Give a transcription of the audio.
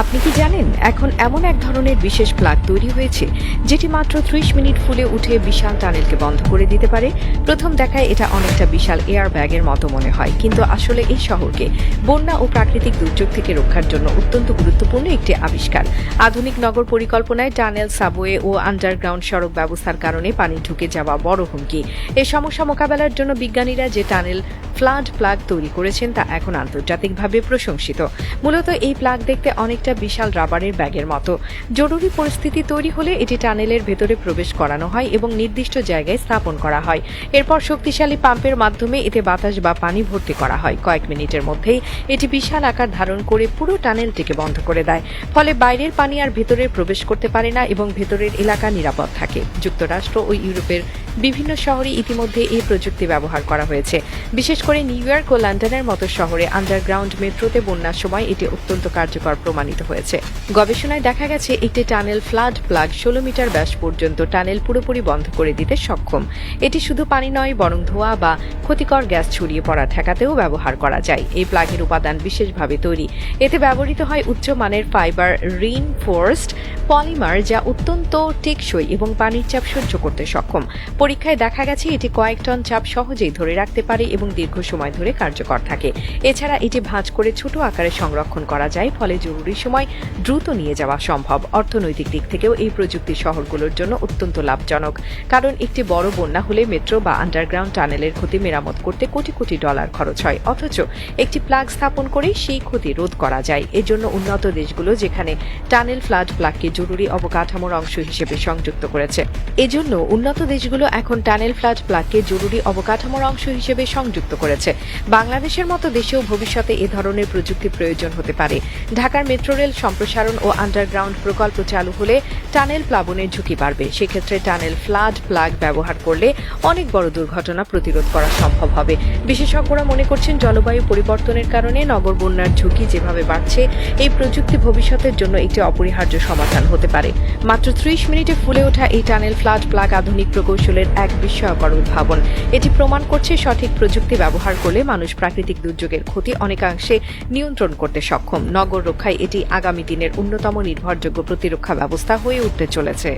আপনি কি জানেন এখন এমন এক ধরনের বিশেষ প্লাগ তৈরি হয়েছে যেটি মাত্র ৩০ মিনিট ফুলে উঠে বিশাল টানেলকে বন্ধ করে দিতে পারে। প্রথম দেখায় এটা অনেকটা বিশাল এয়ার ব্যাগের মতো মনে হয়, কিন্তু আসলে এই শহরকে বন্যা ও প্রাকৃতিক দুর্যোগ থেকে রক্ষার জন্য অত্যন্ত গুরুত্বপূর্ণ একটি আবিষ্কার। আধুনিক নগর পরিকল্পনায় টানেল, সাবওয়ে ও আন্ডারগ্রাউন্ড সড়ক ব্যবস্থার কারণে পানি ঢুকে যাওয়া বড় হুমকি। এই সমস্যা মোকাবেলার জন্য বিজ্ঞানীরা যে টানেল ফ্লাড প্লাগ তৈরি করেছেন তা এখন আন্তর্জাতিকভাবে প্রশংসিত। মূলত এই প্লাগ দেখতে অনেকটা বিশাল রাবারের ব্যাগের মতো। জরুরি পরিস্থিতি তৈরি হলে এটি টানেলের ভেতরে প্রবেশ করানো হয় এবং নির্দিষ্ট জায়গায় স্থাপন করা হয়। এরপর শক্তিশালী পাম্পের মাধ্যমে এতে বাতাস বা পানি ভর্তি করা হয়। কয়েক মিনিটের মধ্যেই এটি বিশাল আকার ধারণ করে পুরো টানেলটিকে বন্ধ করে দেয়। ফলে বাইরের পানি আর ভেতরে প্রবেশ করতে পারে না এবং ভেতরের এলাকা নিরাপদ থাকে। যুক্তরাষ্ট্র ও ইউরোপের বিভিন্ন শহরে ইতিমধ্যে এই প্রযুক্তি ব্যবহার করা হয়েছে। বিশেষ করে নিউ ইয়র্ক ও লন্ডনের মতো শহরে আন্ডারগ্রাউন্ড মেট্রোতে বন্যার সময় এটি অত্যন্ত কার্যকর প্রমাণিত হয়েছে। গবেষণায় দেখা গেছে একটি টানেল ফ্লাড প্লাগ ১৬ মিটার ব্যাস পর্যন্ত টানেল পুরোপুরি বন্ধ করে দিতে সক্ষম। এটি শুধু পানি নয়, বরং ধোঁয়া বা ক্ষতিকর গ্যাস ছড়িয়ে পড়া ঠেকাতেও ব্যবহার করা যায়। এই প্লাগের উপাদান বিশেষভাবে তৈরি। এতে ব্যবহৃত হয় উচ্চমানের ফাইবার রিইনফোর্সড পলিমার, যা অত্যন্ত টেকসই এবং পানির চাপ সহ্য করতে সক্ষম। পরীক্ষায় দেখা গেছে এটি কয়েক টন চাপ সহজেই ধরে রাখতে পারে এবং দীর্ঘ সময় ধরে কার্যকর থাকে। এছাড়া এটি ভাঁজ করে ছোট আকারে সংরক্ষণ করা যায়, ফলে জরুরি সময় দ্রুত নিয়ে যাওয়া সম্ভব। অর্থনৈতিক দিক থেকেও এই প্রযুক্তি শহরগুলোর জন্য অত্যন্ত লাভজনক, কারণ একটি বড় বন্যা হলে মেট্রো বা আন্ডারগ্রাউন্ড টানেলের ক্ষতি মেরামত করতে কোটি কোটি ডলার খরচ হয়, অথচ একটি প্লাগ স্থাপন করে সেই ক্ষতি রোধ করা যায়। এজন্য উন্নত দেশগুলো যেখানে টানেল ফ্লাড প্লাগকে জরুরি অবকাঠামোর অংশ হিসেবে সংযুক্ত করেছে এখন টানেল ফ্লাড প্লাগকে জরুরি অবকাঠামোর অংশ হিসেবে সংযুক্ত করেছে। বাংলাদেশের মতো দেশেও ভবিষ্যতে এ ধরনের প্রযুক্তি প্রয়োজন হতে পারে। ঢাকার মেট্রো রেল সম্প্রসারণ ও আন্ডারগ্রাউন্ড প্রকল্প চালু হলে টানেল প্লাবনের ঝুঁকি বাড়বে। সেক্ষেত্রে টানেল ফ্লাড প্লাগ ব্যবহার করলে অনেক বড় দুর্ঘটনা প্রতিরোধ করা সম্ভব হবে। বিশেষজ্ঞরা মনে করছেন, জলবায়ু পরিবর্তনের কারণে নগর বন্যার ঝুঁকি যেভাবে বাড়ছে, এই প্রযুক্তি ভবিষ্যতের জন্য একটি অপরিহার্য সমাধান হতে পারে। মাত্র ৩০ মিনিটে ফুলে ওঠা এই টানেল ফ্লাড প্লাগ আধুনিক প্রকৌশলের এক বিস্ময়কর উদ্ভাবন। এটি প্রমাণ করছে সঠিক প্রযুক্তি ব্যবহার করলে মানুষ প্রাকৃতিক দুর্যোগের ক্ষতি অনেকাংশে নিয়ন্ত্রণ করতে সক্ষম। নগর রক্ষায় এটি আগামী দিনের অন্যতম নির্ভরযোগ্য প্রতিরক্ষা ব্যবস্থা হয়ে উঠতে চলেছে।